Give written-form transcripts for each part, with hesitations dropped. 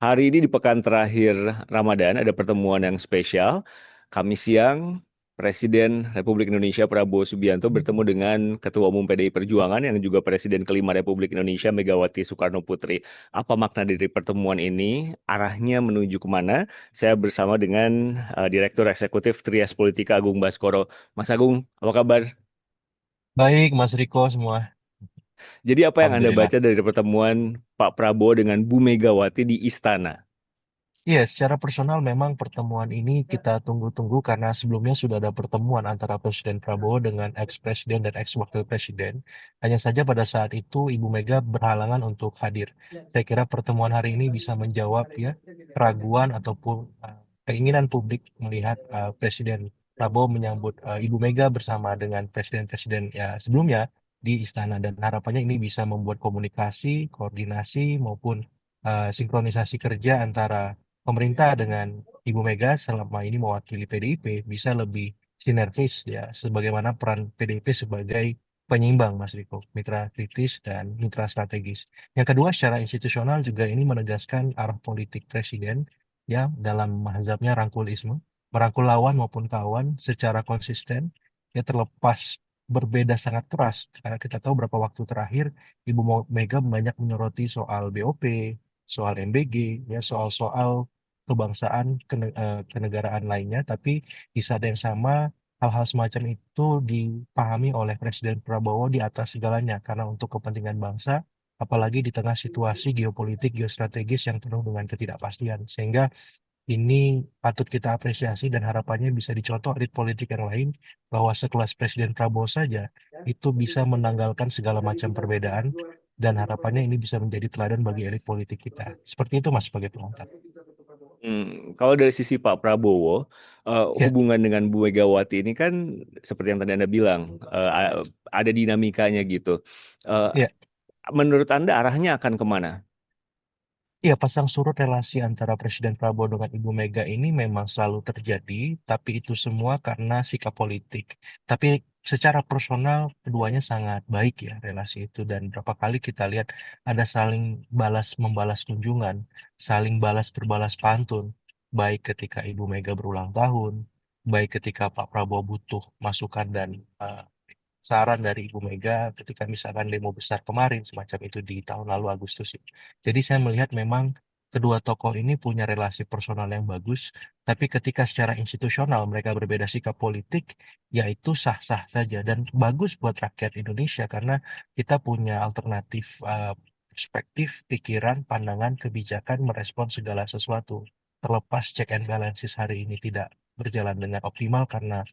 Hari ini di pekan terakhir Ramadan ada pertemuan yang spesial. Kamis siang, Presiden Republik Indonesia Prabowo Subianto bertemu dengan Ketua Umum PDI Perjuangan yang juga Presiden kelima Republik Indonesia Megawati Soekarno Putri. Apa makna dari pertemuan ini? Arahnya menuju kemana? Saya bersama dengan Direktur Eksekutif Trias Politika Agung Baskoro. Mas Agung, apa kabar? Baik, Mas Riko semua. Jadi apa yang Anda Alhamdulillah. baca dari pertemuan Pak Prabowo dengan Bu Megawati di Istana? Iya, secara personal memang pertemuan ini kita tunggu-tunggu karena sebelumnya sudah ada pertemuan antara Presiden Prabowo dengan ex-presiden dan ex-wakil presiden. Hanya saja pada saat itu Ibu Mega berhalangan untuk hadir. Saya kira pertemuan hari ini bisa menjawab ya keraguan ataupun keinginan publik melihat Presiden Prabowo menyambut Ibu Mega bersama dengan presiden-presiden ya sebelumnya di istana dan harapannya ini bisa membuat komunikasi, koordinasi maupun sinkronisasi kerja antara pemerintah dengan Ibu Mega selama ini mewakili PDIP bisa lebih sinergis ya, sebagaimana peran PDIP sebagai penyeimbang, Mas Riko, mitra kritis dan mitra strategis. Yang kedua, secara institusional juga ini menegaskan arah politik presiden ya dalam mazhabnya rangkulisme, merangkul lawan maupun kawan secara konsisten, ya terlepas berbeda sangat keras karena kita tahu beberapa waktu terakhir Ibu Mega banyak menyoroti soal BOP, soal MBG, ya soal-soal kebangsaan, kenegaraan lainnya, tapi di saat yang sama hal-hal semacam itu dipahami oleh Presiden Prabowo di atas segalanya karena untuk kepentingan bangsa, apalagi di tengah situasi geopolitik, geostrategis yang penuh dengan ketidakpastian. Sehingga ini patut kita apresiasi dan harapannya bisa dicontoh elit politik yang lain bahwa sekelas Presiden Prabowo saja itu bisa menanggalkan segala macam perbedaan dan harapannya ini bisa menjadi teladan bagi elit politik kita. Seperti itu Mas sebagai pengantar. Kalau dari sisi Pak Prabowo, Ya, hubungan dengan Bu Megawati ini kan seperti yang tadi Anda bilang, ada dinamikanya gitu. Eh, ya. Menurut Anda arahnya akan kemana? Iya, pasang surut relasi antara Presiden Prabowo dengan Ibu Mega ini memang selalu terjadi, tapi itu semua karena sikap politik. Tapi secara personal, keduanya sangat baik ya relasi itu. Dan berapa kali kita lihat ada saling balas membalas kunjungan, saling balas berbalas pantun, baik ketika Ibu Mega berulang tahun, baik ketika Pak Prabowo butuh masukan dan saran dari Ibu Mega ketika misalkan demo besar kemarin semacam itu di tahun lalu Agustus itu. Jadi saya melihat memang kedua tokoh ini punya relasi personal yang bagus, tapi ketika secara institusional mereka berbeda sikap politik, ya itu sah-sah saja dan bagus buat rakyat Indonesia karena kita punya alternatif perspektif, pikiran, pandangan, kebijakan merespon segala sesuatu. Terlepas check and balances hari ini tidak berjalan dengan optimal karena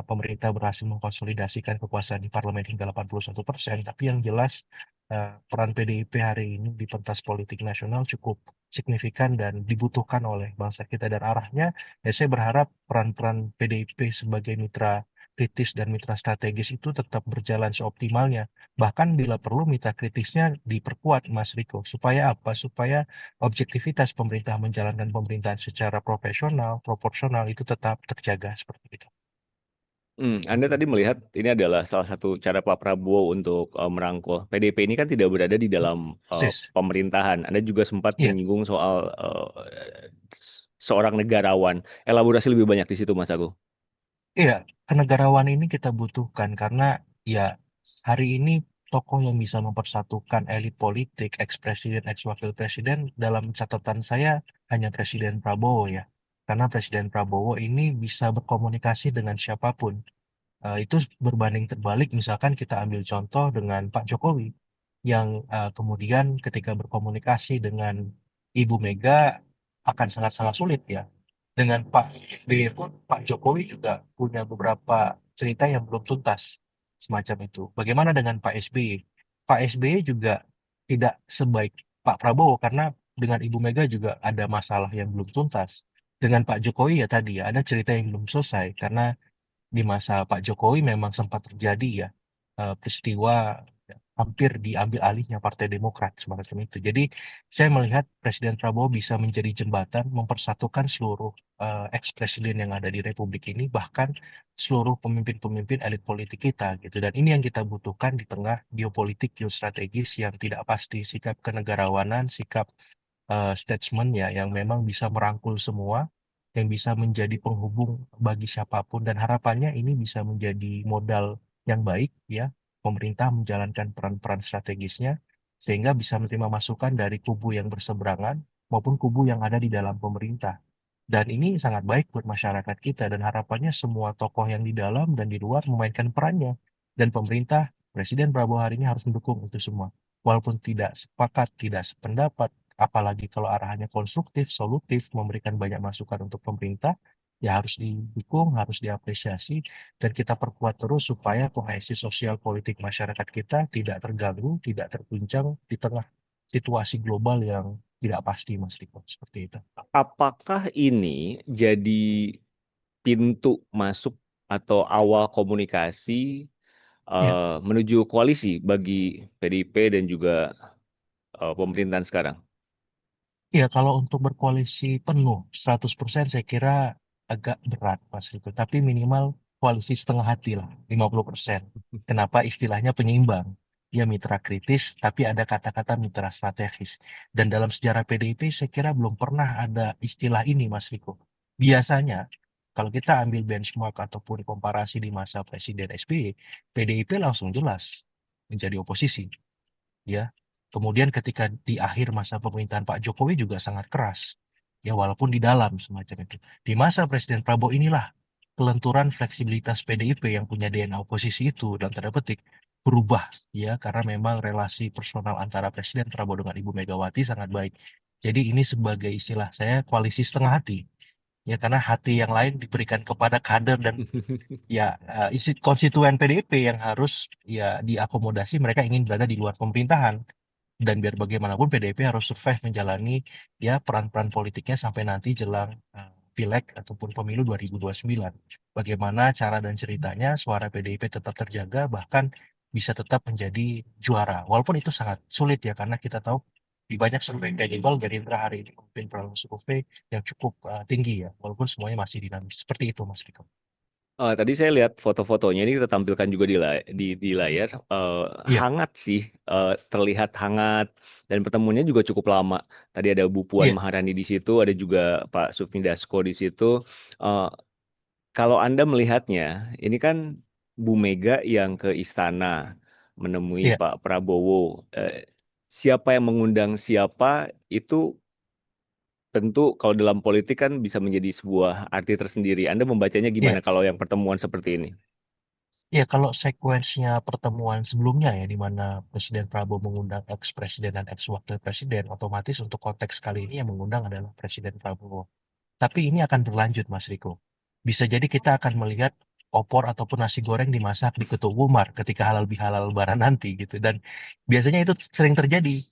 pemerintah berhasil mengkonsolidasikan kekuasaan di parlemen hingga 81%, tapi yang jelas peran PDIP hari ini di pentas politik nasional cukup signifikan dan dibutuhkan oleh bangsa kita dan arahnya, ya saya berharap peran-peran PDIP sebagai mitra kritis dan mitra strategis itu tetap berjalan seoptimalnya. Bahkan bila perlu mitra kritisnya diperkuat, Mas Riko. Supaya apa? Supaya objektivitas pemerintah menjalankan pemerintahan secara profesional, proporsional itu tetap terjaga seperti itu. Anda tadi melihat ini adalah salah satu cara Pak Prabowo untuk merangkul. PDIP ini kan tidak berada di dalam Sis. pemerintahan. Anda juga sempat Iya, menyinggung soal seorang negarawan. Elaborasi lebih banyak di situ, Mas Agung. iya, kenegarawan ini kita butuhkan karena ya hari ini tokoh yang bisa mempersatukan elit politik, ex-presiden, ex-wakil presiden dalam catatan saya hanya Presiden Prabowo ya. Karena Presiden Prabowo ini bisa berkomunikasi dengan siapapun. Itu berbanding terbalik misalkan kita ambil contoh dengan Pak Jokowi yang kemudian ketika berkomunikasi dengan Ibu Mega akan sangat-sangat sulit ya. Dengan Pak SBY pun Pak Jokowi juga punya beberapa cerita yang belum tuntas semacam itu. Bagaimana dengan Pak SBY? Pak SBY juga tidak sebaik Pak Prabowo karena dengan Ibu Mega juga ada masalah yang belum tuntas. Dengan Pak Jokowi ya tadi ya ada cerita yang belum selesai karena di masa Pak Jokowi memang sempat terjadi ya peristiwa ya, hampir diambil alihnya Partai Demokrat semacam itu. Jadi saya melihat Presiden Prabowo bisa menjadi jembatan mempersatukan seluruh ex-presiden yang ada di Republik ini, bahkan seluruh pemimpin-pemimpin elit politik kita gitu. Dan ini yang kita butuhkan di tengah geopolitik geostrategis yang tidak pasti, sikap kenegarawanan, sikap statement ya yang memang bisa merangkul semua, yang bisa menjadi penghubung bagi siapapun dan harapannya ini bisa menjadi modal yang baik ya, pemerintah menjalankan peran-peran strategisnya sehingga bisa menerima masukan dari kubu yang berseberangan maupun kubu yang ada di dalam pemerintah. Dan ini sangat baik buat masyarakat kita dan harapannya semua tokoh yang di dalam dan di luar memainkan perannya. Dan pemerintah, Presiden Prabowo hari ini harus mendukung itu semua. Walaupun tidak sepakat, tidak sependapat, apalagi kalau arahannya konstruktif, solutif, memberikan banyak masukan untuk pemerintah, ya harus didukung, harus diapresiasi, dan kita perkuat terus supaya kohesi sosial politik masyarakat kita tidak terganggu, tidak terguncang di tengah situasi global yang tidak pasti, Mas Riko. Seperti itu. Apakah ini jadi pintu masuk atau awal komunikasi Ya, menuju koalisi bagi PDIP dan juga pemerintahan sekarang? ya, kalau untuk berkoalisi penuh 100% saya kira agak berat Mas Riko. Tapi minimal koalisi setengah hati lah, 50%. Kenapa istilahnya penyeimbang? Dia mitra kritis, tapi ada kata-kata mitra strategis. Dan dalam sejarah PDIP saya kira belum pernah ada istilah ini Mas Riko. Biasanya kalau kita ambil benchmark ataupun komparasi di masa Presiden SBY, PDIP langsung jelas menjadi oposisi ya. Kemudian ketika di akhir masa pemerintahan Pak Jokowi juga sangat keras. Ya, walaupun di dalam semacam itu. Di masa Presiden Prabowo inilah kelenturan fleksibilitas PDIP yang punya DNA oposisi itu dalam tanda petik berubah ya karena memang relasi personal antara Presiden Prabowo dengan Ibu Megawati sangat baik. Jadi ini sebagai istilah saya koalisi setengah hati. Ya karena hati yang lain diberikan kepada kader dan ya isi konstituen PDIP yang harus ya diakomodasi mereka ingin berada di luar pemerintahan. Dan biar bagaimanapun PDIP harus survive menjalani ya peran-peran politiknya sampai nanti jelang pileg ataupun pemilu 2029. Bagaimana cara dan ceritanya suara PDIP tetap terjaga bahkan bisa tetap menjadi juara. Walaupun itu sangat sulit ya karena kita tahu di banyak survei kredibel Gerindra hari ini memimpin perolehan survei yang cukup tinggi ya. Walaupun semuanya masih dinamis. Seperti itu Mas Riko. Tadi saya lihat foto-fotonya ini kita tampilkan juga di layar. Iya, Hangat sih, terlihat hangat dan pertemuannya juga cukup lama. Tadi ada Bu Puan iya, Maharani di situ, ada juga Pak Sufmi Dasko di situ. Eh, Kalau Anda melihatnya, ini kan Bu Mega yang ke istana menemui iya. Pak Prabowo. Eh, Siapa yang mengundang siapa itu tentu kalau dalam politik kan bisa menjadi sebuah arti tersendiri. Anda membacanya Iya. gimana kalau yang pertemuan seperti ini? Ya, kalau sekuensinya pertemuan sebelumnya ya, di mana Presiden Prabowo mengundang ex-presiden dan ex-wakil presiden, otomatis untuk konteks kali ini yang mengundang adalah Presiden Prabowo. Tapi ini akan berlanjut, Mas Riko. Bisa jadi kita akan melihat opor ataupun nasi goreng dimasak di Ketua Umar ketika halal bihalal lebaran nanti gitu. Dan biasanya itu sering terjadi.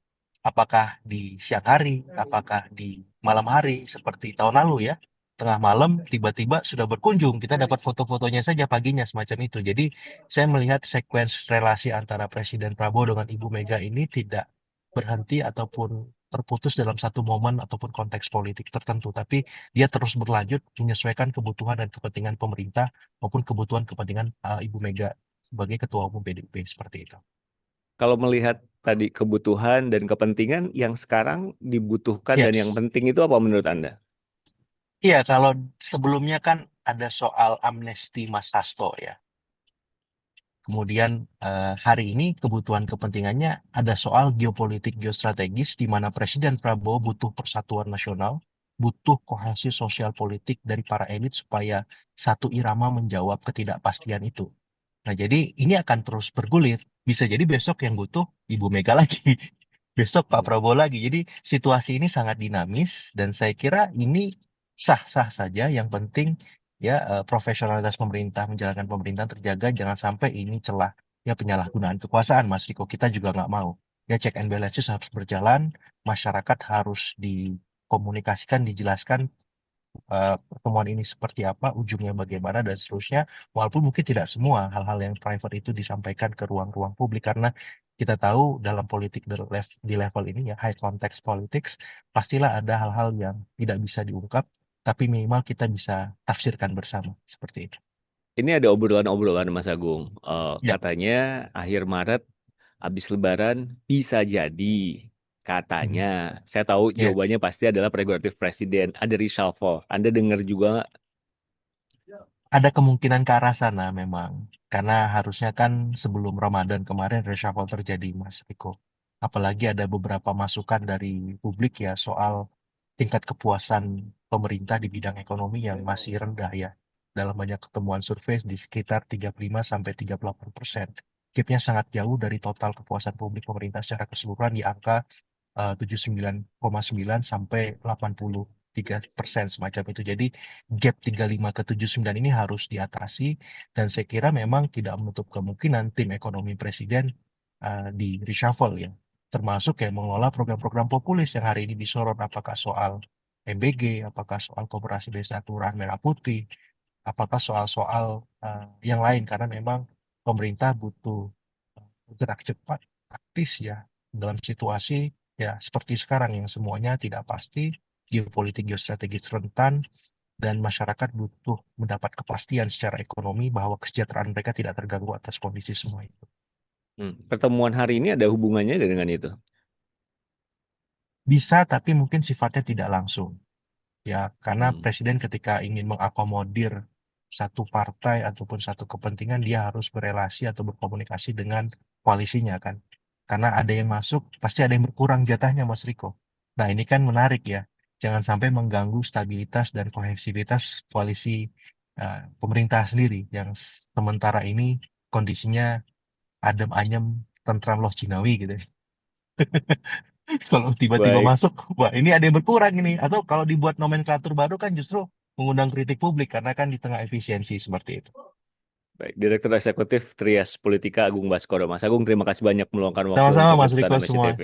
Apakah di siang hari, apakah di malam hari seperti tahun lalu ya. Tengah malam tiba-tiba sudah berkunjung. Kita dapat foto-fotonya saja paginya semacam itu. Jadi saya melihat sekuens relasi antara Presiden Prabowo dengan Ibu Mega ini tidak berhenti ataupun terputus dalam satu momen ataupun konteks politik tertentu. Tapi dia terus berlanjut menyesuaikan kebutuhan dan kepentingan pemerintah maupun kebutuhan-kepentingan Ibu Mega sebagai Ketua Umum PDIP seperti itu. Kalau melihat tadi kebutuhan dan kepentingan yang sekarang dibutuhkan Ya, dan yang penting itu apa menurut Anda? iya kalau sebelumnya kan ada soal amnesti Mas Hasto ya. Kemudian hari ini kebutuhan kepentingannya ada soal geopolitik geostrategis di mana Presiden Prabowo butuh persatuan nasional, butuh kohesi sosial politik dari para elit supaya satu irama menjawab ketidakpastian itu. Nah, jadi ini akan terus bergulir. Bisa jadi besok yang butuh Ibu Mega lagi. Besok Pak Hmm. Prabowo lagi. Jadi situasi ini sangat dinamis dan saya kira ini sah-sah saja. Yang penting ya profesionalitas pemerintah menjalankan pemerintahan terjaga. Jangan sampai ini celah ya penyalahgunaan kekuasaan, Mas Riko. Kita juga nggak mau. Ya check and balances harus berjalan. Masyarakat harus dikomunikasikan, dijelaskan pertemuan ini seperti apa, ujungnya bagaimana, dan seterusnya. Walaupun mungkin tidak semua hal-hal yang private itu disampaikan ke ruang-ruang publik, karena kita tahu dalam politik di level ini ya, high context politics, pastilah ada hal-hal yang tidak bisa diungkap, tapi minimal kita bisa tafsirkan bersama, seperti itu. Ini ada obrolan-obrolan Mas Agung. Ya, Katanya akhir Maret habis Lebaran bisa jadi. Katanya, Mhm. saya tahu Ya, jawabannya pasti adalah prerogatif presiden. Ada reshuffle. Anda dengar juga nggak? ada kemungkinan ke arah sana memang. Karena harusnya kan sebelum Ramadan kemarin reshuffle terjadi, Mas Riko. Apalagi ada beberapa masukan dari publik ya soal tingkat kepuasan pemerintah di bidang ekonomi yang masih rendah ya. Dalam banyak ketemuan survei di sekitar 35 sampai 38%. Gapnya sangat jauh dari total kepuasan publik pemerintah secara keseluruhan di angka 79,9 sampai 83% semacam itu. Jadi gap 35 ke 79 ini harus diatasi dan saya kira memang tidak menutup kemungkinan tim ekonomi presiden di reshuffle ya. Termasuk yang mengelola program-program populis yang hari ini disorot apakah soal MBG, apakah soal koperasi desa kelurahan merah putih, apakah soal-soal yang lain karena memang pemerintah butuh bergerak cepat, taktis ya dalam situasi ya seperti sekarang yang semuanya tidak pasti, geopolitik geostrategis rentan, dan masyarakat butuh mendapat kepastian secara ekonomi bahwa kesejahteraan mereka tidak terganggu atas kondisi semua itu. Pertemuan hari ini ada hubungannya nggak dengan itu? Bisa, tapi mungkin sifatnya tidak langsung. Ya, karena Hmm, presiden ketika ingin mengakomodir satu partai ataupun satu kepentingan, dia harus berelasi atau berkomunikasi dengan koalisinya kan. Karena ada yang masuk, pasti ada yang berkurang jatahnya, Mas Riko. Nah, ini kan menarik ya. Jangan sampai mengganggu stabilitas dan kohesivitas koalisi pemerintah sendiri, yang sementara ini kondisinya adem ayem, tentram loh Cinawi gitu. Kalau tiba-tiba baik, masuk, wah ini ada yang berkurang ini. Atau kalau dibuat nomenklatur baru kan justru mengundang kritik publik karena kan di tengah efisiensi seperti itu. baik. Direktur Eksekutif Trias Politika Agung Baskoro. Mas Agung, terima kasih banyak meluangkan waktu Sama-sama untuk Mas liputan Riko Amnesty semua. TV.